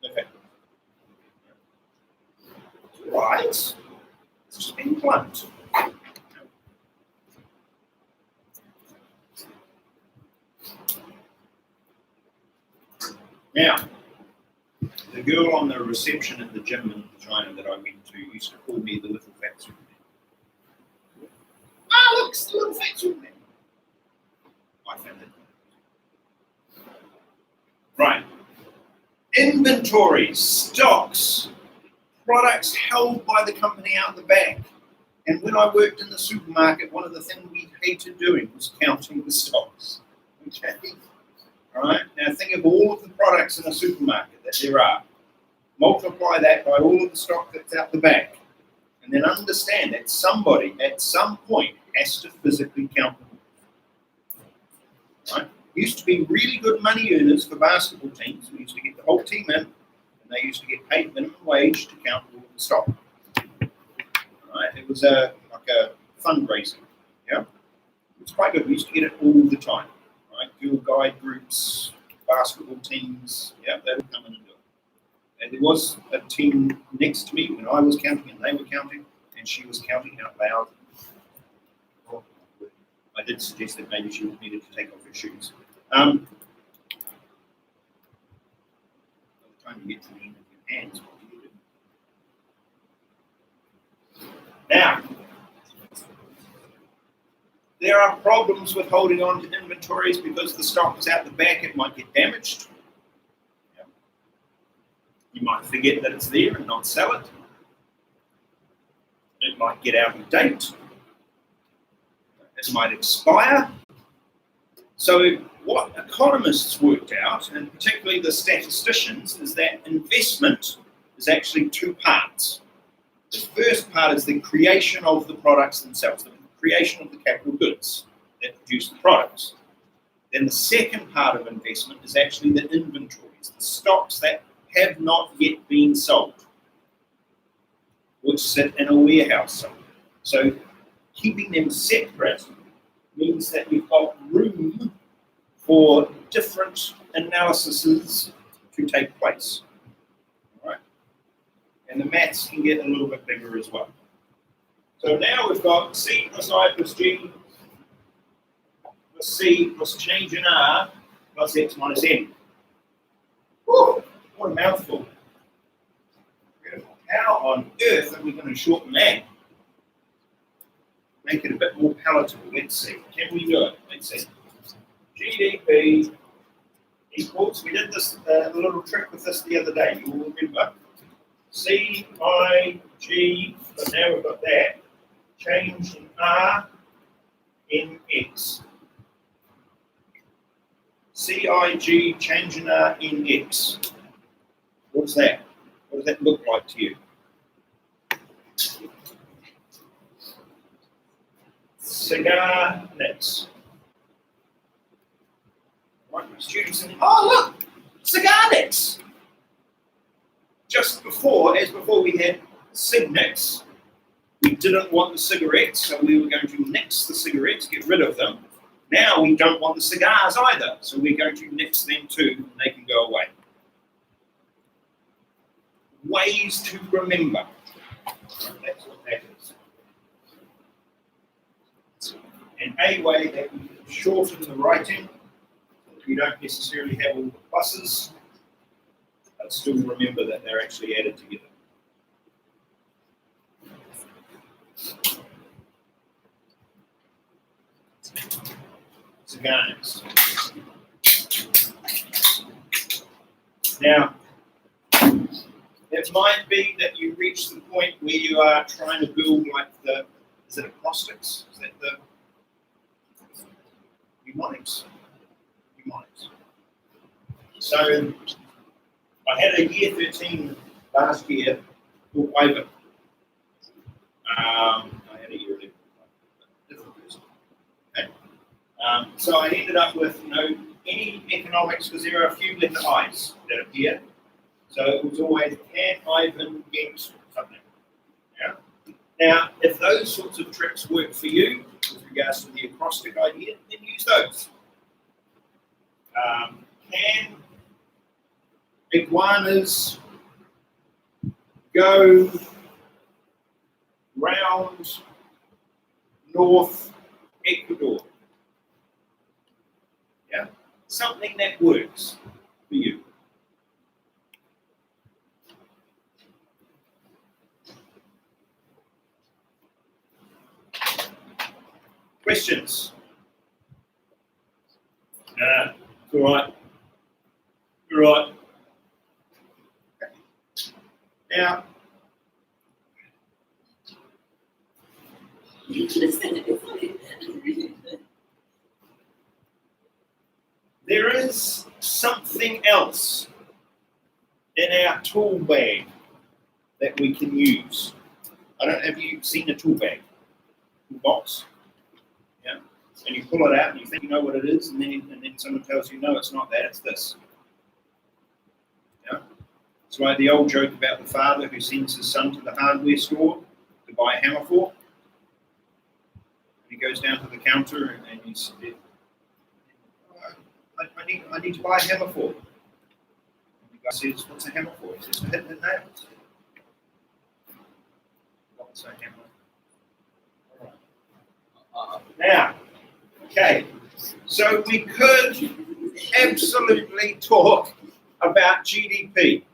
No fat clothes. Right. It's just being blunt. Now, the girl on the reception at the gym in China that I went to used to call me the little fat Superman. Ah, look, it's the little fat Superman. I found it. Right. Inventories, stocks, products held by the company out the back. And when I worked in the supermarket, one of the things we hated doing was counting the stocks. Okay. All right. Now think of all of the products in a supermarket that there are. Multiply that by all of the stock that's out the back. And then understand that somebody at some point has to physically count them. Right? Used to be really good money earners for basketball teams. We used to get the whole team in, and they used to get paid minimum wage to count all of the stock. Right? It was like a fundraising. Yeah, it was quite good. We used to get it all the time. Right? Girl guide groups, basketball teams. Yeah, they would come in and do it. And there was a team next to me when I was counting and they were counting, and she was counting out loud. Oh, I did suggest that maybe she needed to take off her shoes. By the time you get to the end of your hands, what do you do? Now, there are problems with holding on to inventories because the stock is out the back, it might get damaged. Yeah. You might forget that it's there and not sell it. It might get out of date. It might expire. So what economists worked out, and particularly the statisticians, is that investment is actually two parts. The first part is the creation of the products themselves, the creation of the capital goods that produce the products. Then the second part of investment is actually the inventories, the stocks that have not yet been sold, which sit in a warehouse somewhere. So keeping them separate means that we've got room for different analyses to take place. All right? And the maths can get a little bit bigger as well. So now we've got C plus I plus G plus C plus change in R plus X minus N. Whew, what a mouthful. How on earth are we going to shorten that? Make it a bit more palatable. Let's see. Can we do it? Let's see. GDP equals, we did this a little trick with this the other day, you will remember. CIG, but now we've got that. Change in R in X. CIG, change in R in X. What's that? What does that look like to you? Cigar nicks. Right, my students saying, oh look, cigar nicks. Just before, as before we had cig nicks, we didn't want the cigarettes, so we were going to nix the cigarettes, get rid of them. Now we don't want the cigars either, so we're going to nix them too, and they can go away. Ways to remember. That's what that is. And a way that we can shorten the writing, so that we don't necessarily have all the pluses, but still remember that they're actually added together. Cigar nicks. Now, it might be that you reach the point where you are trying to build like the, is it acrostics? Is that the mnemonics? Mnemonics. So, I had a year 13 last year called Ivan. I had a year 11. Different person. Okay. So I ended up with, any economics, because there are a few letter I's that appear. So it was always, can Ivan get something? Yeah. Now, if those sorts of tricks work for you, with regards to the acrostic idea, then use those. Can iguanas go round North Ecuador? Yeah, something that works for you. Questions? It's all right. All right. Now, there is something else in our tool bag that we can use. Have you seen a tool bag? Box? Yeah. And you pull it out and you think you know what it is, and then someone tells you, no, it's not that, it's this. Yeah. It's like the old joke about the father who sends his son to the hardware store to buy a hammer fork. And he goes down to the counter and he says, I need to buy a hammer fork. And the guy says, what's a hammer fork? He says, to hit the nails. What's a hammer Now, okay, so we could absolutely talk about GDP.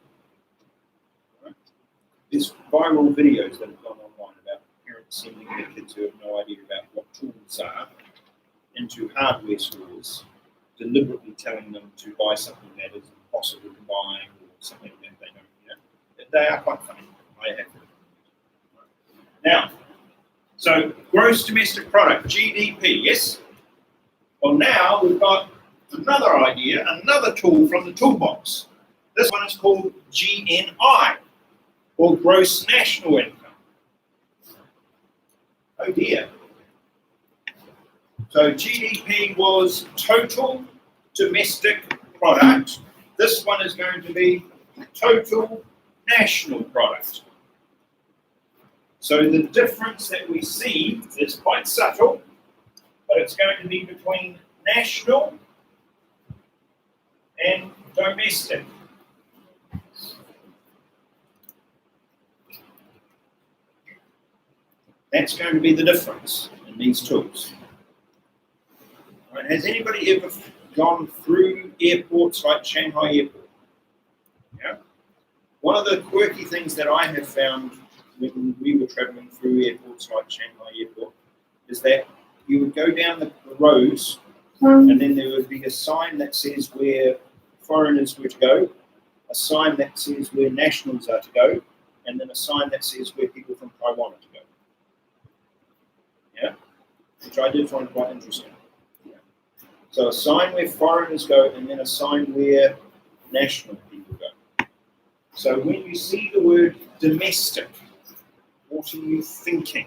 There's viral videos that have gone online about parents sending their kids who have no idea about what tools are into hardware stores, deliberately telling them to buy something that is impossible to buy or something that they don't, They are quite funny. I have heard. Now, so gross domestic product, GDP, yes? Well, now we've got another idea, another tool from the toolbox. This one is called GNI, or gross national income. Oh dear. So GDP was total domestic product. This one is going to be total national product. So the difference that we see is quite subtle, but it's going to be between national and domestic. That's going to be the difference in these tools. Right, has anybody ever gone through airports like Shanghai Airport? Yeah. One of the quirky things that I have found when we were traveling through airports like Shanghai Airport is that you would go down the roads and then there would be a sign that says where foreigners were to go, a sign that says where nationals are to go, and then a sign that says where people from Taiwan are to go. Yeah, which I did find quite interesting. Yeah. So a sign where foreigners go, and then a sign where national people go. So when you see the word domestic, what are you thinking?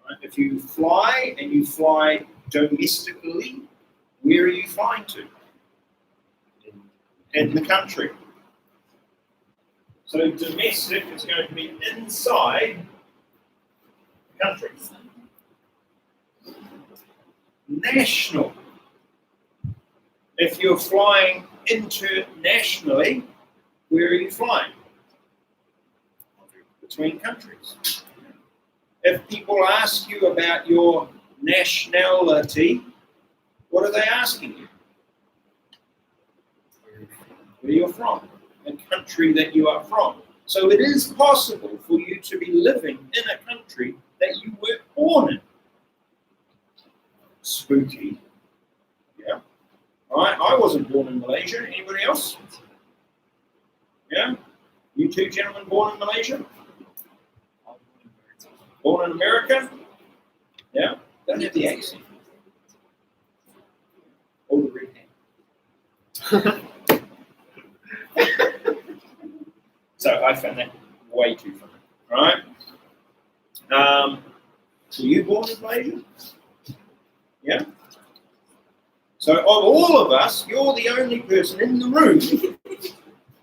Right? If you fly and you fly domestically, where are you flying to? In the country. So domestic is going to be inside the country. National. If you're flying internationally, where are you flying? Between countries. If people ask you about your nationality, what are they asking you? Where you're from, the country that you are from. So it is possible for you to be living in a country that you were born in. Spooky. Yeah. All right. I wasn't born in Malaysia. Anybody else? Yeah. You two gentlemen born in Malaysia? Born in America? Yeah. Don't have the accent. Or the red hand. So I found that way too funny. Right? Were you born in Malaysia? Yeah. So of all of us, you're the only person in the room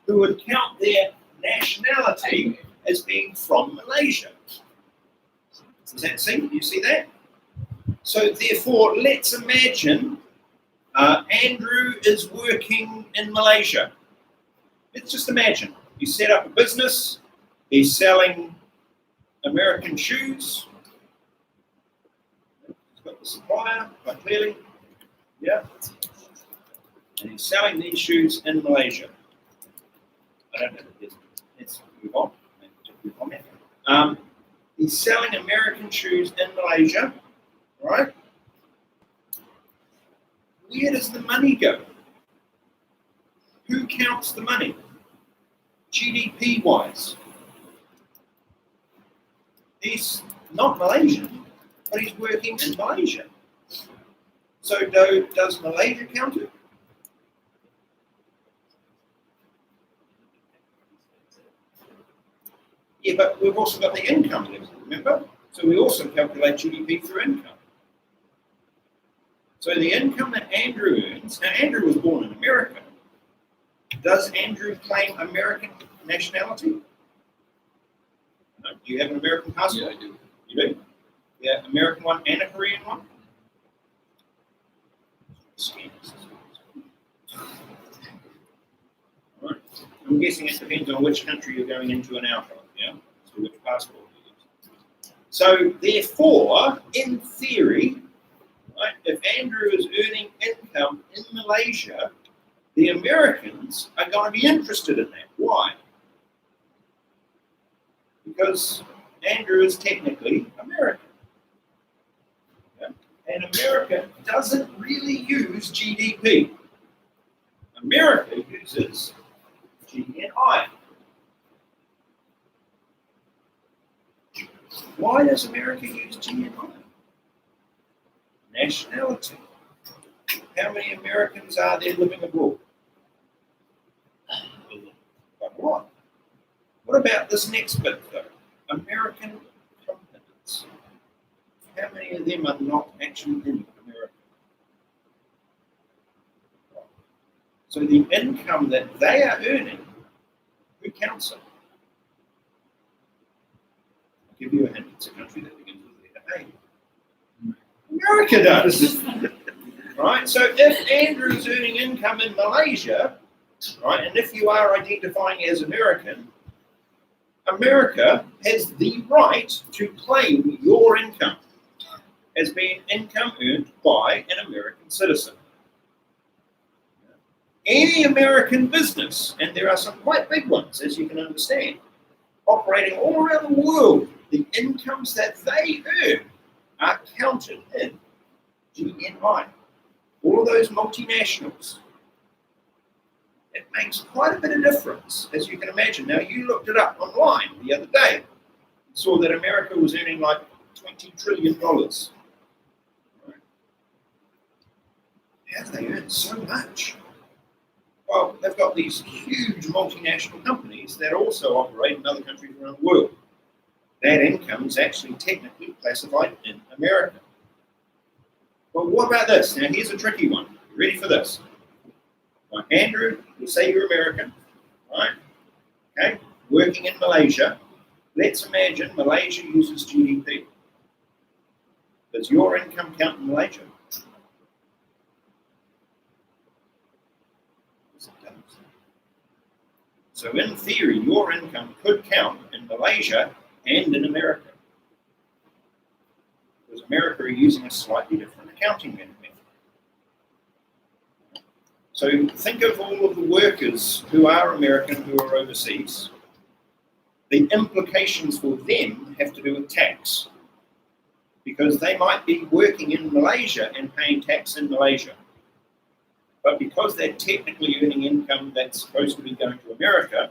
who would count their nationality as being from Malaysia. Does that seem? You see that? So therefore, let's imagine Andrew is working in Malaysia. Let's just imagine. You set up a business, he's selling American shoes. He's got the supplier, quite clearly. Yeah. And he's selling these shoes in Malaysia. I don't know the business. Let's move on. He's selling American shoes in Malaysia, right? Where does the money go? Who counts the money? GDP-wise. He's not Malaysian, but he's working in Malaysia. So does Malaysia count it? Yeah, but we've also got the income level, remember? So we also calculate GDP through income. So the income that Andrew earns, now Andrew was born in America. Does Andrew claim American nationality? No. Do you have an American passport? Yeah, I do. You do? Yeah, American one and a Korean one? All right. I'm guessing it depends on which country you're going into and out of, yeah? So which passport you use. So therefore, in theory, right, if Andrew is earning income in Malaysia, the Americans are going to be interested in that. Why? Because Andrew is technically American. Yeah? And America doesn't really use GDP. America uses GNI. Why does America use GNI? Nationality. How many Americans are there living abroad? Quite a lot. What about this next bit though? American companies. How many of them are not actually in America? So the income that they are earning, who counts it? I'll give you a hint. It's a country that begins with the letter A. America does. Right? So if Andrew is earning income in Malaysia, right, and if you are identifying as American, America has the right to claim your income as being income earned by an American citizen. Any American business, and there are some quite big ones, as you can understand, operating all around the world, the incomes that they earn are counted in GNI. All of those multinationals. It makes quite a bit of difference, as you can imagine. Now, you looked it up online the other day. You saw that America was earning like $20 trillion. Right? How do they earn so much? Well, they've got these huge multinational companies that also operate in other countries around the world. That income is actually technically classified in America. But what about this? Now, here's a tricky one. You ready for this? Right, Andrew, we'll say you're American, right? Okay, working in Malaysia. Let's imagine Malaysia uses GDP. Does your income count in Malaysia? Yes, it does. So in theory, your income could count in Malaysia and in America. Because America are using a slightly different accounting method. So think of all of the workers who are American who are overseas. The implications for them have to do with tax. Because they might be working in Malaysia and paying tax in Malaysia. But because they're technically earning income that's supposed to be going to America,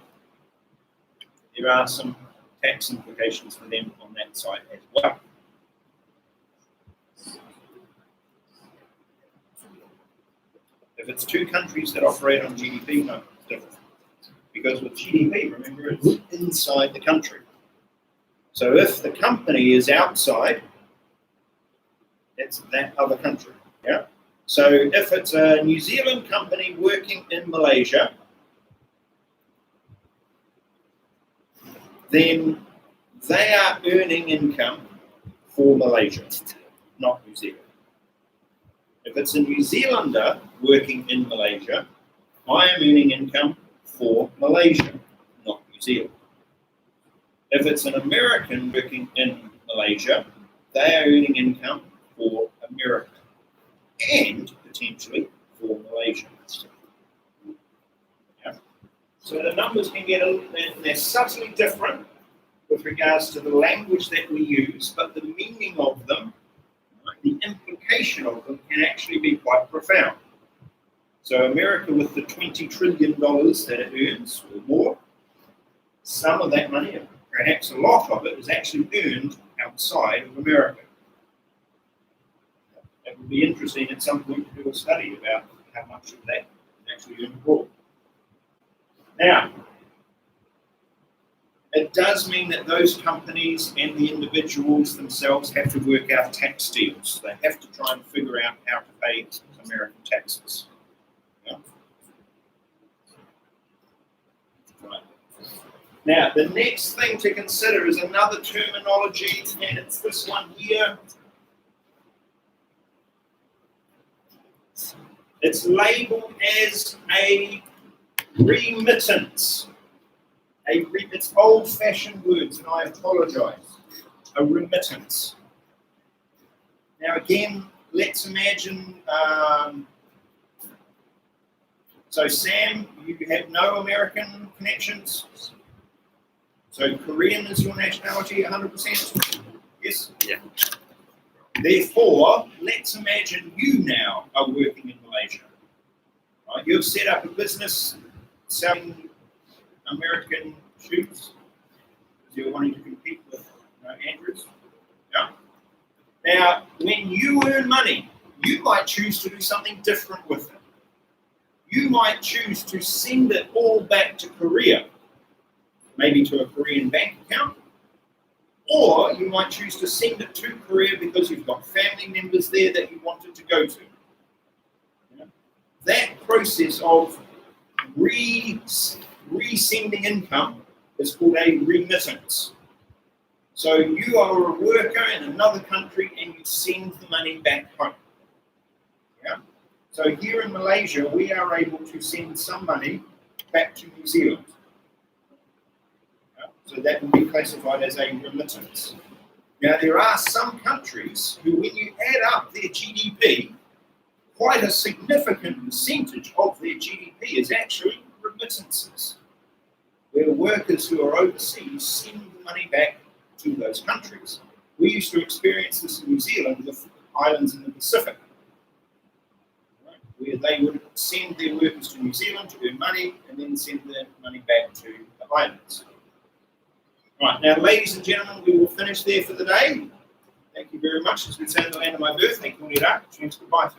there are some tax implications for them on that side as well. If it's two countries that operate on GDP, no, it's different. Because with GDP, remember, it's inside the country. So if the company is outside, it's that other country. Yeah. So if it's a New Zealand company working in Malaysia, then they are earning income for Malaysia, not New Zealand. If it's a New Zealander working in Malaysia, I am earning income for Malaysia, not New Zealand. If it's an American working in Malaysia, they are earning income for America and potentially for Malaysia. Yeah. So the numbers can get they're subtly different with regards to the language that we use, but the meaning of them, the implication of them can actually be quite profound. So America with the $20 trillion that it earns or more, some of that money, perhaps a lot of it, is actually earned outside of America. It would be interesting at some point to do a study about how much of that is actually earned abroad. Now, it does mean that those companies and the individuals themselves have to work out tax deals. They have to try and figure out how to pay American taxes. Yeah. Right. Now, the next thing to consider is another terminology, and it's this one here. It's labeled as a remittance. It's old-fashioned words, and I apologize. a remittance. Now again, let's imagine, so Sam, you have no American connections. So Korean is your nationality 100%? Yes? Yeah. Therefore, let's imagine you now are working in Malaysia. Right? You've set up a business selling American shoes because you're wanting to compete with Andrews. Yeah? Now, when you earn money, you might choose to do something different with it. You might choose to send it all back to Korea, maybe to a Korean bank account, or you might choose to send it to Korea because you've got family members there that you wanted to go to. You know? That process of resending income is called a remittance. So you are a worker in another country and you send the money back home. Yeah? So here in Malaysia, we are able to send some money back to New Zealand. So that will be classified as a remittance. Now, there are some countries who, when you add up their GDP, quite a significant percentage of their GDP is actually remittances, where workers who are overseas send the money back to those countries. We used to experience this in New Zealand with islands in the Pacific, right, where they would send their workers to New Zealand to earn money and then send the money back to the islands. Right, now ladies and gentlemen, we will finish there for the day. Thank you very much. As we say in the land of my birth, thank you, goodbye.